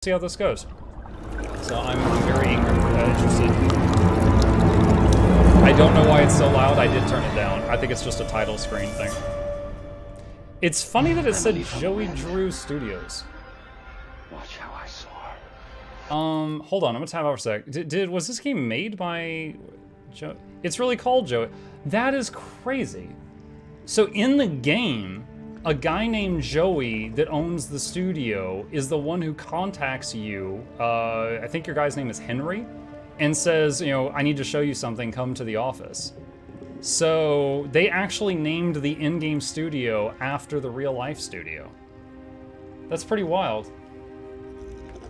see how this goes. So I'm very interested. I don't know why it's so loud. I did turn it down. I think it's just a title screen thing. It's funny that it said Joey Drew Studios. Watch how I soar. Hold on, I'm gonna tap out for a sec. Was this game made by Joe? It's really called Joey. That is crazy. So in the game, a guy named Joey that owns the studio is the one who contacts you. I think your guy's name is Henry, and says, you know, I need to show you something, come to the office. So they actually named the in-game studio after the real life studio. That's pretty wild.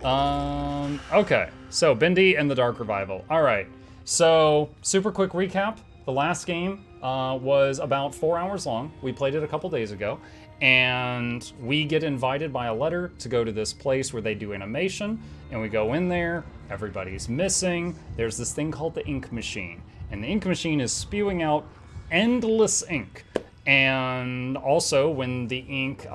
Okay, so Bendy and the Dark Revival. All right, so super quick recap. The last game was about 4 hours long. We played it a couple days ago, and we get invited by a letter to go to this place where they do animation, and we go in there, everybody's missing. There's this thing called the ink machine, and the ink machine is spewing out endless ink. And also when the ink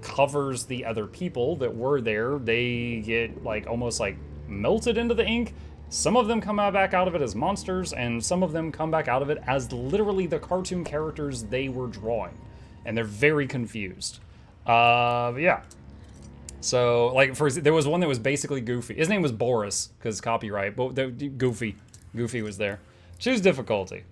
covers the other people that were there, they get like almost like melted into the ink. Some of them come back out of it as monsters, and some of them come back out of it as literally the cartoon characters they were drawing. And they're very confused. Yeah. So, like, there was one that was basically Goofy. His name was Boris, because copyright, but Goofy was there. Choose difficulty.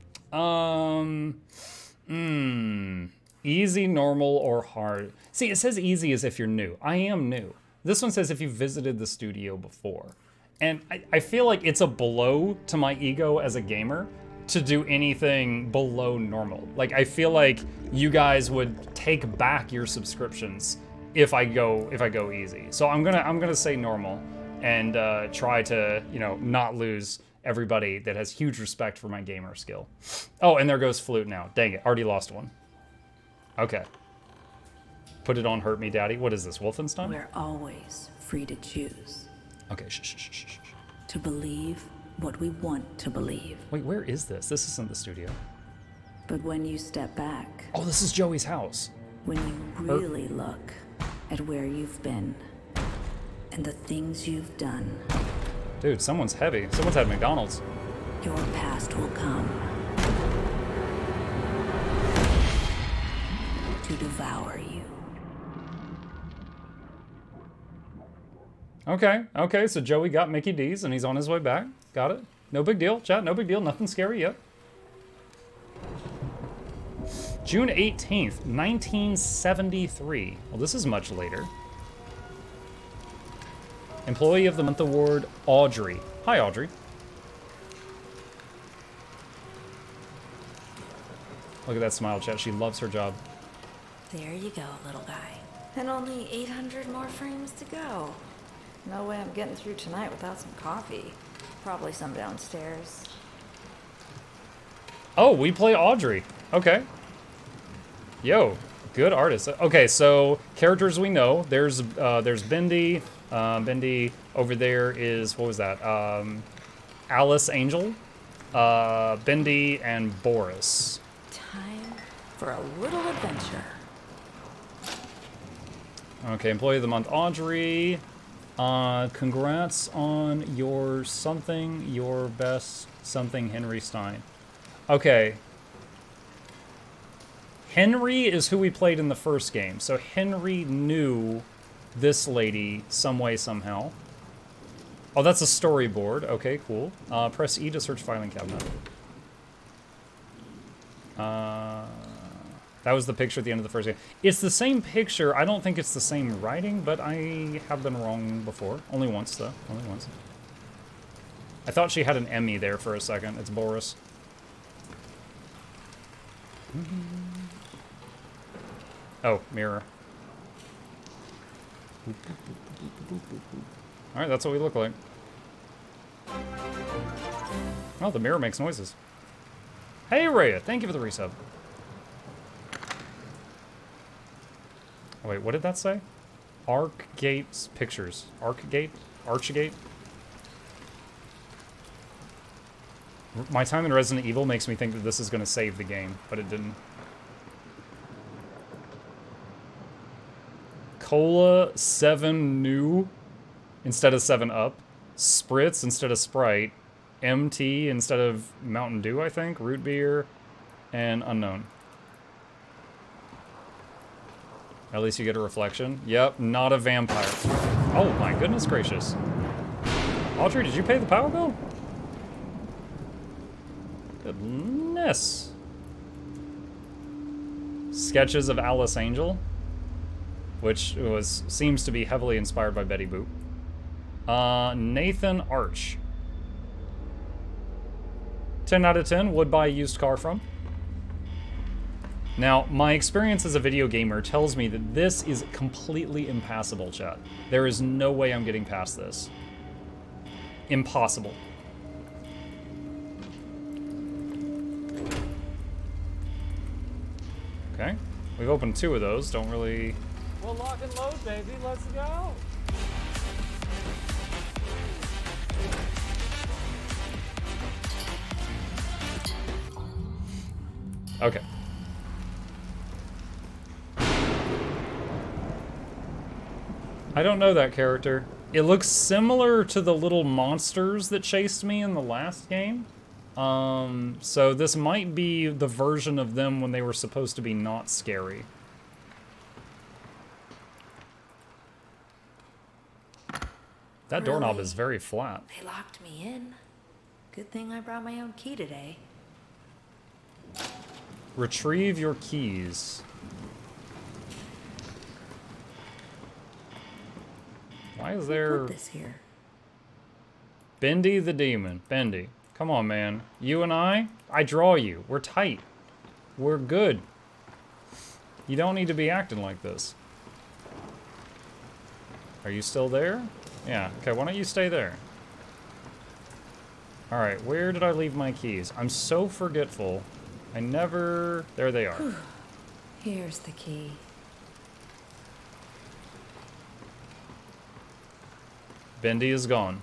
Easy, normal, or hard. See, it says easy as if you're new. I am new. This one says if you've visited the studio before. And I feel like it's a blow to my ego as a gamer to do anything below normal. Like, I feel like you guys would take back your subscriptions if I go easy. So I'm gonna say normal and try to, you know, not lose everybody that has huge respect for my gamer skill. Oh, and there goes flute now. Dang it, already lost one. Okay. Put it on Hurt Me Daddy. What is this, Wolfenstein? We're always free to choose. Okay, shh. To believe what we want to believe. Wait, where is this? This isn't the studio. But when you step back, Oh, this is Joey's house. when you really look at where you've been and the things you've done, Dude, someone's heavy. Someone's had McDonald's. your past will come to devour you. Okay, so Joey got Mickey D's and he's on his way back. Got it. No big deal, chat, no big deal. Nothing scary yet. June 18th, 1973. Well, this is much later. Employee of the Month Award, Audrey. Hi, Audrey. Look at that smile, chat. She loves her job. There you go, little guy. And only 800 more frames to go. No way I'm getting through tonight without some coffee. Probably some downstairs. Oh, we play Audrey. Okay. Yo, good artist. Okay, so characters we know. There's Bendy. Bendy over there is, what was that? Alice Angel. Bendy and Boris. Time for a little adventure. Okay, Employee of the Month, Audrey. Congrats on your something, your best something, Henry Stein. Okay. Henry is who we played in the first game. So Henry knew this lady some way, somehow. Oh, that's a storyboard. Okay, cool. Press E to search filing cabinet. That was the picture at the end of the first game. It's the same picture. I don't think it's the same writing, but I have been wrong before. Only once, though. Only once. I thought she had an Emmy there for a second. It's Boris. Oh, mirror. Alright, that's what we look like. Oh, the mirror makes noises. Hey, Rhea, thank you for the resub. Oh, wait, what did that say? Arcgate's pictures. Arcgate? Archgate? My time in Resident Evil makes me think that this is going to save the game, but it didn't. Cola 7 new. instead of 7 Up, Spritz instead of Sprite, MT instead of Mountain Dew, I think, root beer, and unknown. At least you get a reflection. Yep, not a vampire. Oh my goodness gracious. Audrey, did you pay the power bill? Goodness. Sketches of Alice Angel, which seems to be heavily inspired by Betty Boop. Nathan Arch. 10 out of 10, would buy a used car from. Now, my experience as a video gamer tells me that this is completely impassable, chat. There is no way I'm getting past this. Impossible. Okay, we've opened 2 of those, don't really... Well, lock and load, baby, let's go! Okay. I don't know that character. It looks similar to the little monsters that chased me in the last game. So this might be the version of them when they were supposed to be not scary. That doorknob is very flat. They locked me in. Good thing I brought my own key today. Retrieve your keys. Why is there... Put this here. Bendy the demon. Bendy. Come on, man. You and I draw you. We're tight. We're good. You don't need to be acting like this. Are you still there? Yeah. Okay, why don't you stay there? Alright, where did I leave my keys? I'm so forgetful. I never... There they are. Here's the key. Bendy is gone.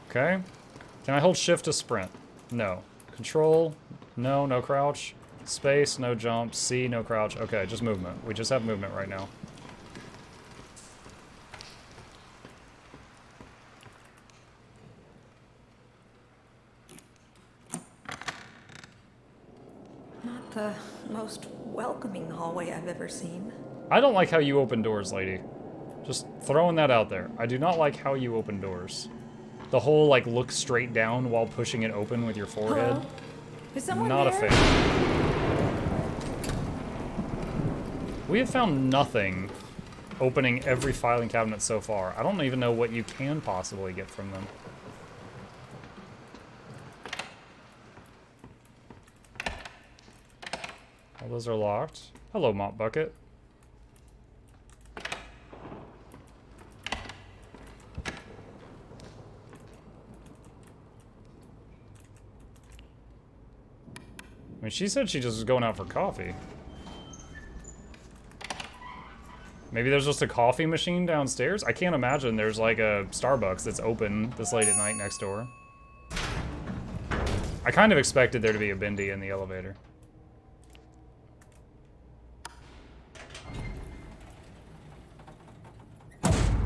Okay. Can I hold shift to sprint? No. Control? No, no crouch. Space, no jump. C, no crouch. Okay, just movement. We just have movement right now. Not the most welcoming hallway I've ever seen. I don't like how you open doors, lady. Just throwing that out there. I do not like how you open doors. The whole, like, look straight down while pushing it open with your forehead. Hello? Is someone Not there? a fan. We have found nothing opening every filing cabinet so far. I don't even know what you can possibly get from them. All those are locked. Hello, mop bucket. I mean, she said she just was going out for coffee. Maybe there's just a coffee machine downstairs? I can't imagine there's like a Starbucks that's open this late at night next door. I kind of expected there to be a Bendy in the elevator.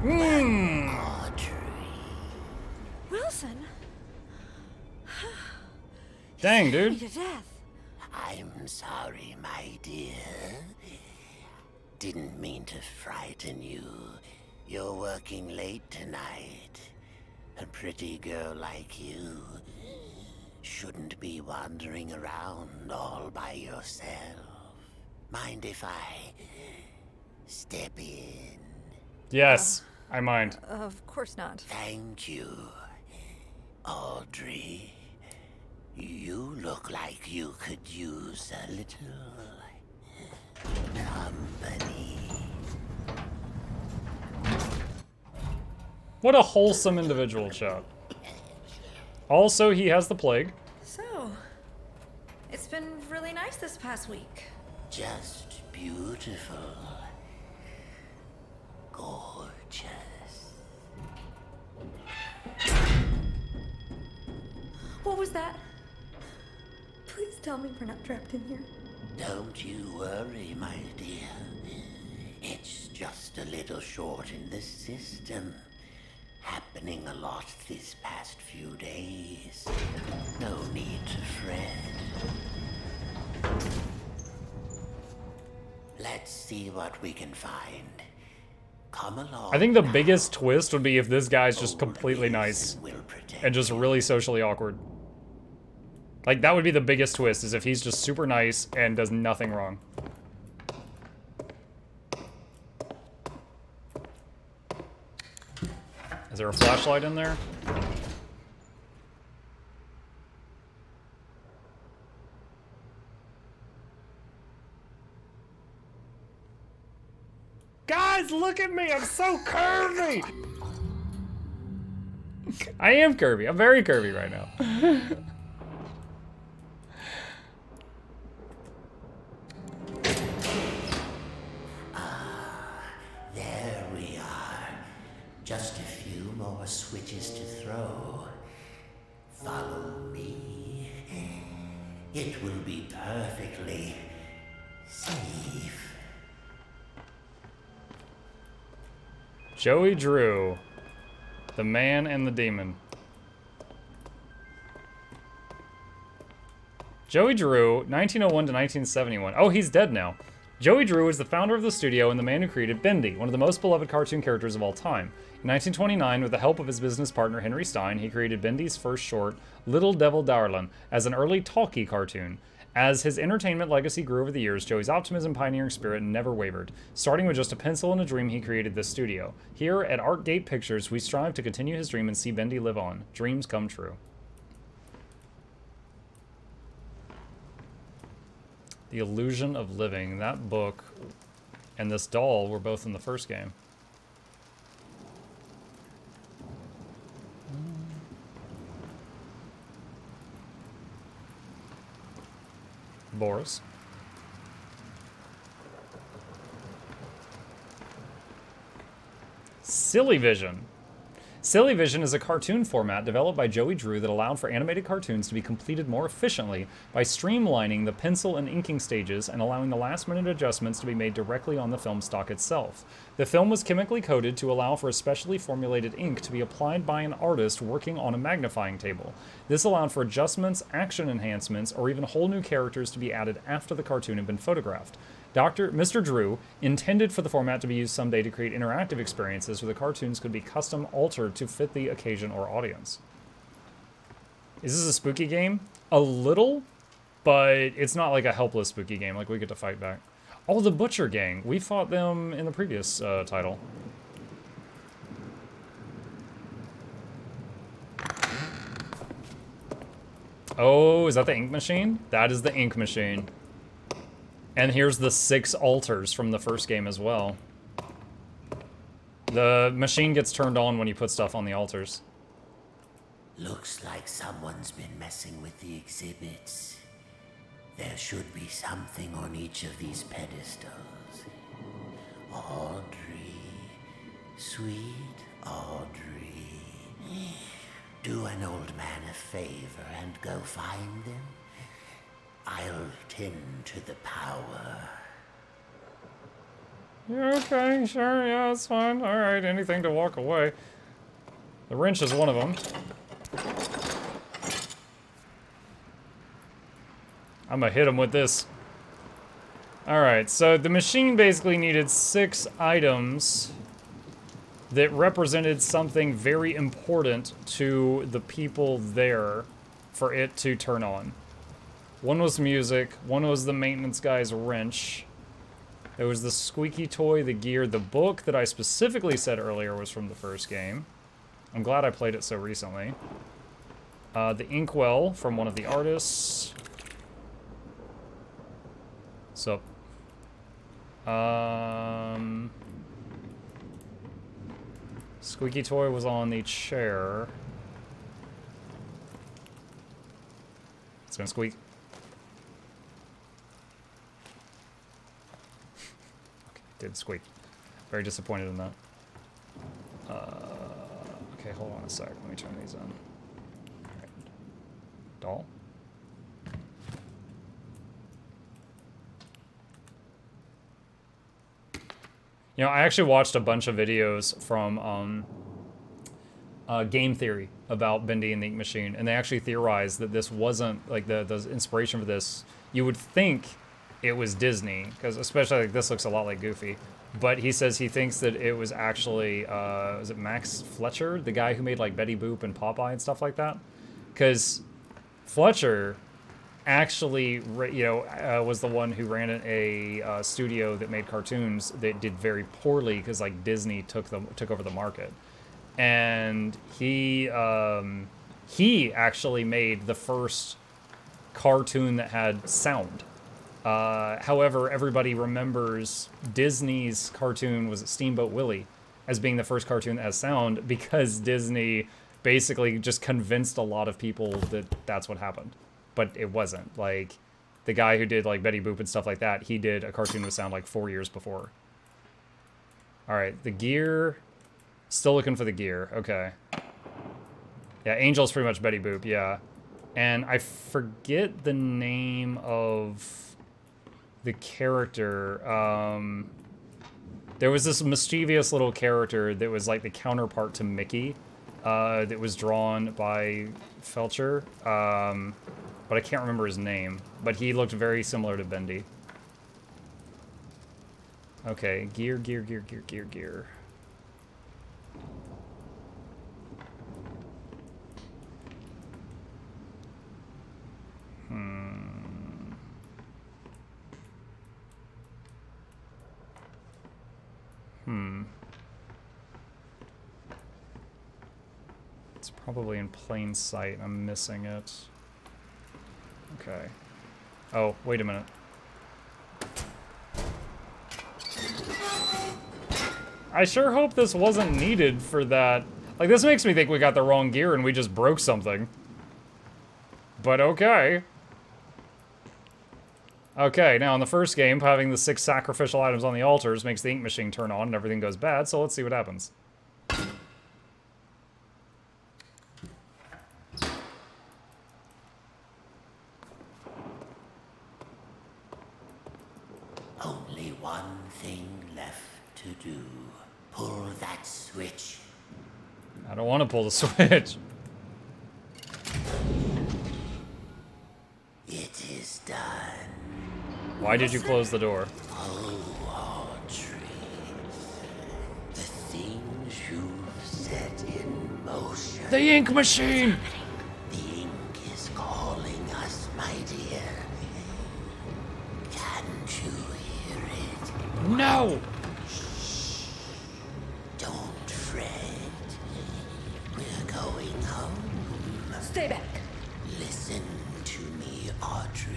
Audrey. Wilson? Dang, dude. To death. I'm sorry, my dear. Didn't mean to frighten you. You're working late tonight. A pretty girl like you shouldn't be wandering around all by yourself. Mind if I step in? Yes, I mind. Of course not. Thank you, Audrey. You look like you could use a little company. What a wholesome individual, chat. Also, he has the plague. So, it's been really nice this past week. Just beautiful. Gorgeous. What was that? Please tell me we're not trapped in here. Don't you worry, my dear. It's just a little short in the system. happening a lot this past few days. No need to fret. Let's see what we can find. Come along. I think the now. biggest twist would be if this guy's just completely nice Will protect and just really socially awkward. Like, that would be the biggest twist, is if he's just super nice and does nothing wrong. Is there a flashlight in there? Guys, look at me! I'm so curvy! I am curvy. I'm very curvy right now. There we are. Just a few more switches to throw. Follow me. It will be perfectly safe. Joey Drew. The man and the demon. Joey Drew, 1901 to 1971. Oh, he's dead now. Joey Drew is the founder of the studio and the man who created Bendy, one of the most beloved cartoon characters of all time. In 1929, with the help of his business partner Henry Stein, he created Bendy's first short, Little Devil Darlin', as an early talkie cartoon. As his entertainment legacy grew over the years, Joey's optimism, pioneering spirit never wavered. Starting with just a pencil and a dream, he created this studio. Here at Artgate Pictures, we strive to continue his dream and see Bendy live on. Dreams come true. The Illusion of Living. That book and this doll were both in the first game. Boris. Silly Vision. Silly Vision is a cartoon format developed by Joey Drew that allowed for animated cartoons to be completed more efficiently by streamlining the pencil and inking stages and allowing the last-minute adjustments to be made directly on the film stock itself. The film was chemically coated to allow for a specially formulated ink to be applied by an artist working on a magnifying table. This allowed for adjustments, action enhancements, or even whole new characters to be added after the cartoon had been photographed. Mr. Drew intended for the format to be used someday to create interactive experiences where the cartoons could be custom altered to fit the occasion or audience. Is this a spooky game? A little, but it's not like a helpless spooky game, like we get to fight back. Oh, the Butcher Gang. We fought them in the previous title. Oh, is that the ink machine? That is the ink machine. And here's the 6 altars from the first game as well. The machine gets turned on when you put stuff on the altars. Looks like someone's been messing with the exhibits. There should be something on each of these pedestals. Audrey, sweet Audrey. Do an old man a favor and go find them. I'll tend to the power. Yeah, okay, sure, yeah, that's fine. Alright, anything to walk away. The wrench is one of them. I'm gonna hit him with this. Alright, so the machine basically needed 6 items that represented something very important to the people there for it to turn on. One was music, one was the maintenance guy's wrench. There was the squeaky toy, the gear, the book that I specifically said earlier was from the first game. I'm glad I played it so recently. The inkwell from one of the artists. So, squeaky toy was on the chair. It's gonna squeak. Okay, it did squeak. Very disappointed in that. Okay, hold on a sec. Let me turn these on. Right. Doll. You know, I actually watched a bunch of videos from game theory about Bendy and the Ink Machine, and they actually theorized that this wasn't like the inspiration for this. You would think it was Disney, because especially like this looks a lot like Goofy, but he says he thinks that it was actually was it Max Fletcher, the guy who made like Betty Boop and Popeye and stuff like that, because Fletcher actually was the one who ran a studio that made cartoons that did very poorly because like Disney took over the market. And he actually made the first cartoon that had sound. However, everybody remembers Disney's cartoon, was it Steamboat Willie, as being the first cartoon that has sound because Disney basically just convinced a lot of people that that's what happened. But it wasn't. Like, the guy who did like Betty Boop and stuff like that, he did a cartoon with sound like 4 years before. All right, the gear... Still looking for the gear. Okay. Yeah, Angel's pretty much Betty Boop, yeah. And I forget the name of the character. There was this mischievous little character that was like the counterpart to Mickey that was drawn by Felcher. But I can't remember his name. But he looked very similar to Bendy. Okay, gear. It's probably in plain sight. I'm missing it. Okay. Oh, wait a minute. I sure hope this wasn't needed for that. Like, this makes me think we got the wrong gear and we just broke something. But okay. Okay, now in the first game, having the 6 sacrificial items on the altars makes the ink machine turn on and everything goes bad, so let's see what happens. Only one thing left to do. Pull that switch. I don't want to pull the switch. It is done. Why did you close the door? Oh, Audrey. The things you've set in motion. The ink machine! The ink is calling us, my dear. Can't you hear it? No! Don't fret. We're going home. Stay back. Listen to me, Audrey.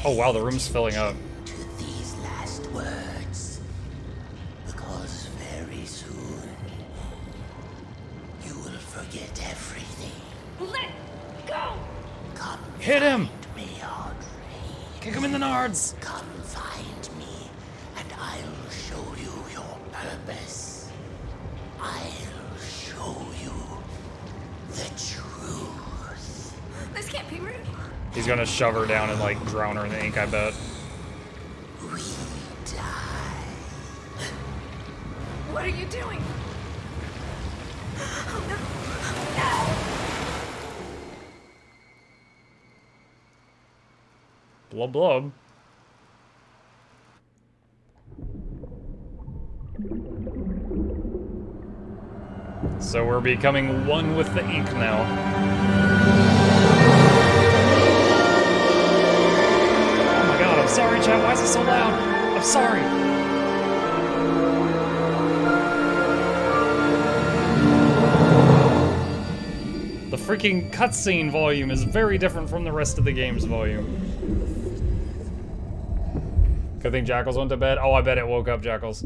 Oh wow, the room's filling up. To these last words, because very soon you will forget everything. Let go! Come Hit him! find me, Audrey. Kick him in the nards! Come find me, and I'll show you your purpose. I'll show you the truth. This can't be real. He's gonna shove her down and like drown her in the ink, I bet. We die. What are you doing? Blub blub. So we're becoming one with the ink now. Oh my god, I'm sorry, chat. Why is it so loud? I'm sorry. The freaking cutscene volume is very different from the rest of the game's volume. Good thing Jackals went to bed. Oh, I bet it woke up Jackals.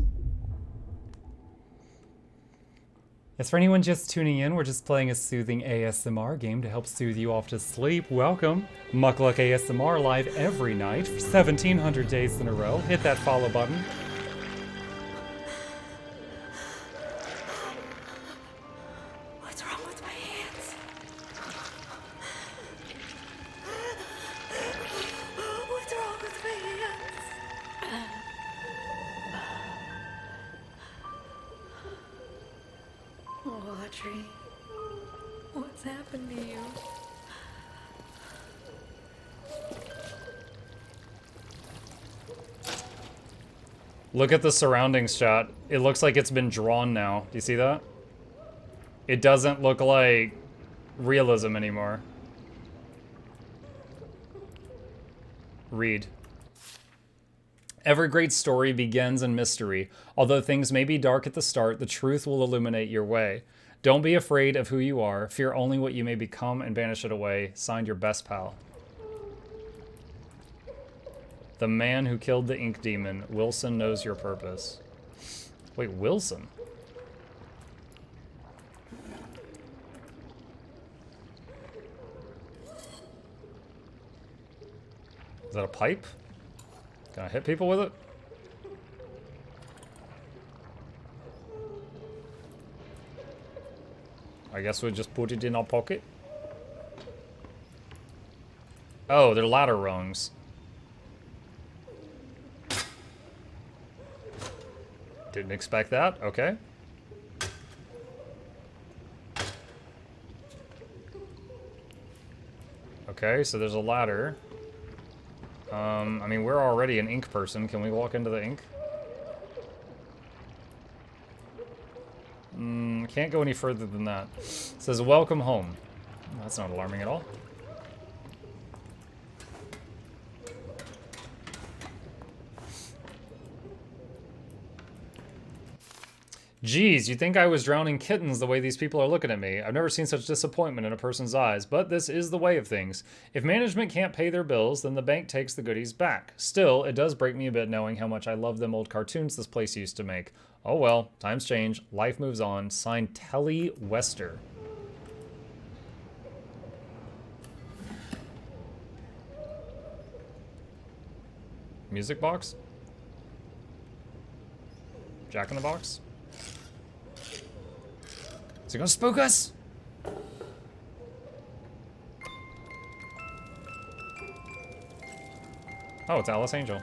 As for anyone just tuning in, we're just playing a soothing ASMR game to help soothe you off to sleep. Welcome. Mukluk ASMR live every night for 1,700 days in a row. Hit that follow button. What's wrong with my hands? What's wrong with my hands? Audrey. What's happened to you? Look at the surroundings shot. It looks like it's been drawn now. Do you see that? It doesn't look like realism anymore. Read. Every great story begins in mystery. Although things may be dark at the start, the truth will illuminate your way. Don't be afraid of who you are. Fear only what you may become and banish it away. Signed, your best pal. The man who killed the ink demon. Wilson knows your purpose. Wait, Wilson? Is that a pipe? Can I hit people with it? I guess we'll just put it in our pocket. Oh, they're ladder rungs. Didn't expect that. Okay. Okay, so there's a ladder. I mean, we're already an ink person. Can we walk into the ink? Can't go any further than that. It says, welcome home. That's not alarming at all. Geez, you'd think I was drowning kittens the way these people are looking at me. I've never seen such disappointment in a person's eyes, but this is the way of things. If management can't pay their bills, then the bank takes the goodies back. Still, it does break me a bit knowing how much I love them old cartoons this place used to make. Oh well, times change, life moves on. Signed, Telly Wester. Music box? Jack in the Box? Is he gonna spook us? Oh, it's Alice Angel.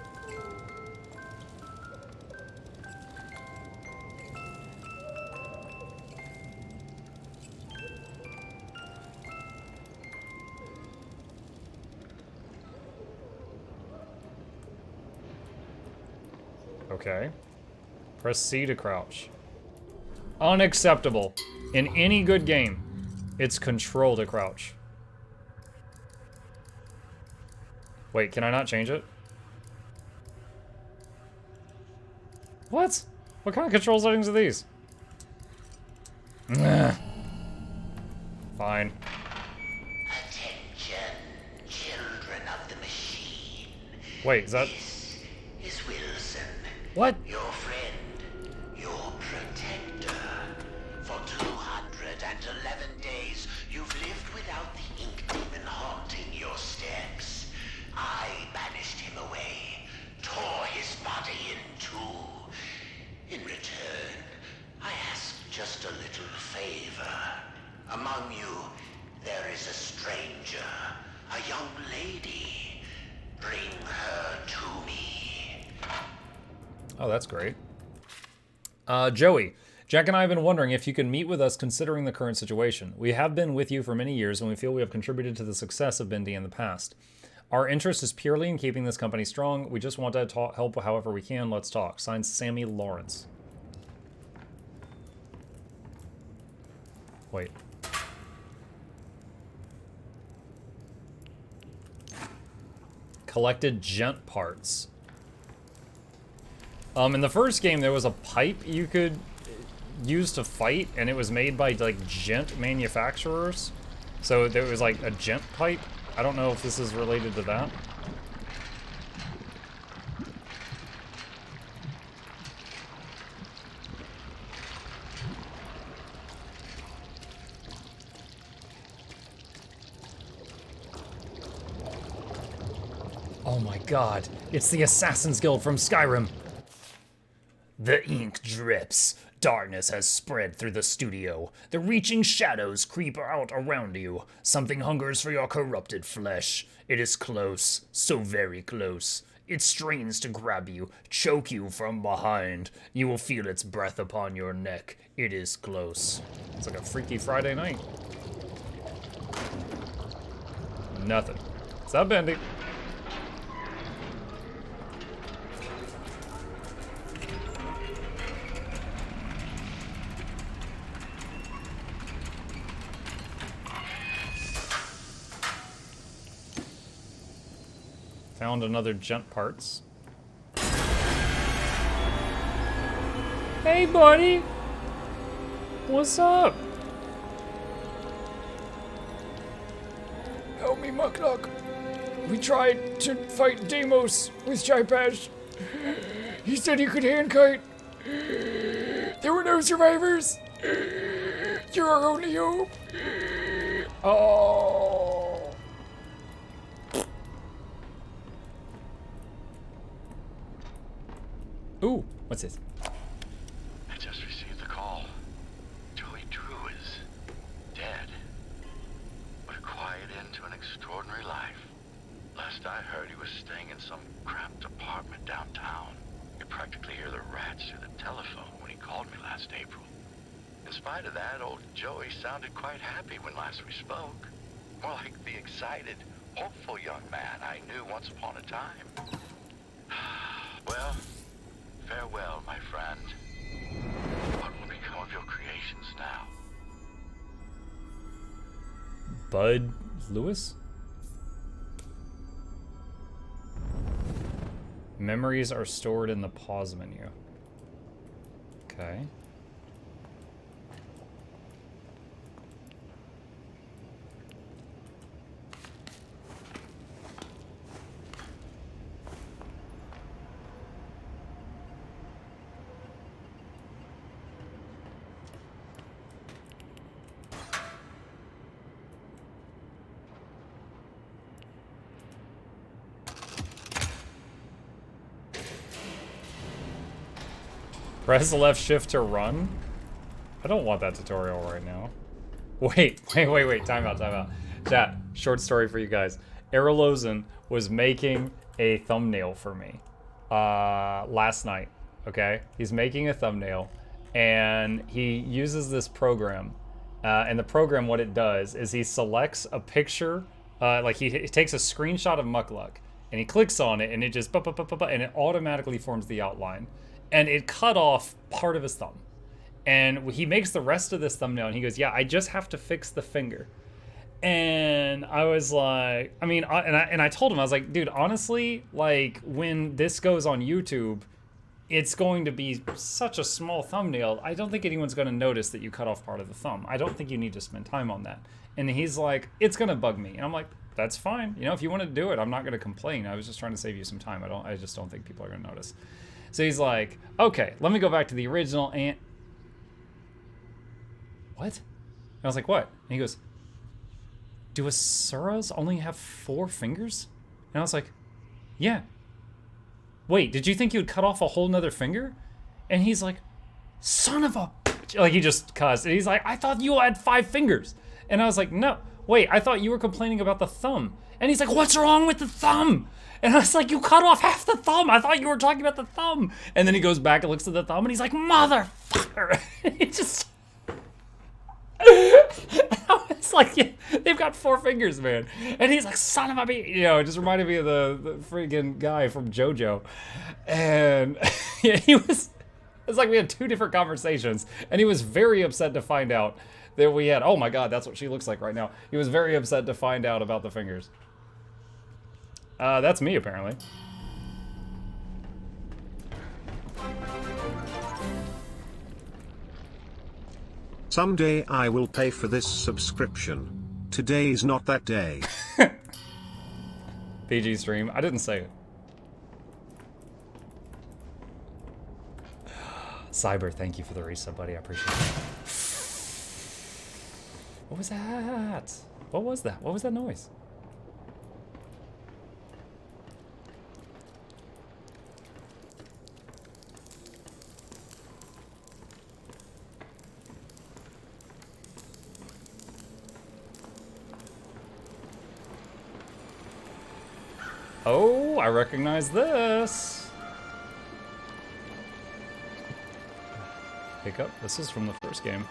Okay. Press C to crouch. Unacceptable. In any good game, it's control to crouch. Wait, can I not change it? What? What kind of control settings are these? Ugh. Fine. Attention, children of the machine. Wait, is that... This is Wilson. What? Your friend, your protector. For 211 days, you've lived without the ink demon haunting your steps. I banished him away, tore his body in two. In return, I asked just a little favor. Among you, there is a stranger, a young lady. Bring her to me. Oh, that's great. Joey, Jack and I have been wondering if you can meet with us considering the current situation. We have been with you for many years and we feel we have contributed to the success of Bendy in the past. Our interest is purely in keeping this company strong. We just want to help however we can. Let's talk. Signed, Sammy Lawrence. Wait. Collected gent parts. In the first game, there was a pipe you could use to fight, and it was made by, like, gent manufacturers. So there was, like, a gent pipe. I don't know if this is related to that. Oh my god, it's the Assassin's Guild from Skyrim. The ink drips. Darkness has spread through the studio. The reaching shadows creep out around you. Something hungers for your corrupted flesh. It is close, so very close. It strains to grab you, choke you from behind. You will feel its breath upon your neck. It is close. It's like a Freaky Friday night. Nothing. What's up, Bendy? Found another gent parts. Hey, buddy! What's up? Help me, Mukluk. We tried to fight Deimos with Jaipash. He said he could hand kite. There were no survivors. You're our only hope. Oh. Ooh, what's this? I just received the call. Joey Drew is dead. What a quiet end to an extraordinary life. Last I heard, he was staying in some cramped apartment downtown. You could practically hear the rats through the telephone when he called me last April. In spite of that, old Joey sounded quite happy when last we spoke. More like the excited, hopeful young man I knew once upon a time. Well, farewell, my friend. What will become of your creations now? Bud Lewis? Memories are stored in the pause menu. Okay. Press left shift to run? I don't want that tutorial right now. Wait. Time out. Chat, short story for you guys. Aralozen was making a thumbnail for me last night, okay? He's making a thumbnail, and he uses this program. And the program, what it does is he selects a picture, like he takes a screenshot of Mukluk, and he clicks on it, and it just, and it automatically forms the outline. And it cut off part of his thumb. And he makes the rest of this thumbnail, and he goes, yeah, I just have to fix the finger. And I was like, I mean, I told him, I was like, dude, honestly, like, when this goes on YouTube, it's going to be such a small thumbnail. I don't think anyone's going to notice that you cut off part of the thumb. I don't think you need to spend time on that. And he's like, it's going to bug me. And I'm like, that's fine. You know, if you want to do it, I'm not going to complain. I was just trying to save you some time. I just don't think people are going to notice. So he's like, okay, let me go back to the original and... What? And I was like, what? And he goes, do Asuras only have 4 fingers? And I was like, yeah. Wait, did you think you would cut off a whole nother finger? And he's like, son of a... Like, he just cussed. And he's like, I thought you had 5 fingers. And I was like, no. Wait, I thought you were complaining about the thumb. And he's like, what's wrong with the thumb? And I was like, you cut off half the thumb. I thought you were talking about the thumb. And then he goes back and looks at the thumb, and he's like, motherfucker. It just... I was like, yeah, they've got 4 fingers, man. And he's like, son of a bitch. You know, it just reminded me of the freaking guy from JoJo. And yeah, it's like we had 2 different conversations. And he was very upset to find out that we had, oh my God, that's what she looks like right now. He was very upset to find out about the fingers. That's me, apparently. Someday I will pay for this subscription. Today is not that day. PG stream. I didn't say it. Cyber, thank you for the resub, buddy. I appreciate it. What was that? What was that? What was that noise? Oh, I recognize this. Pick up. This is from the first game.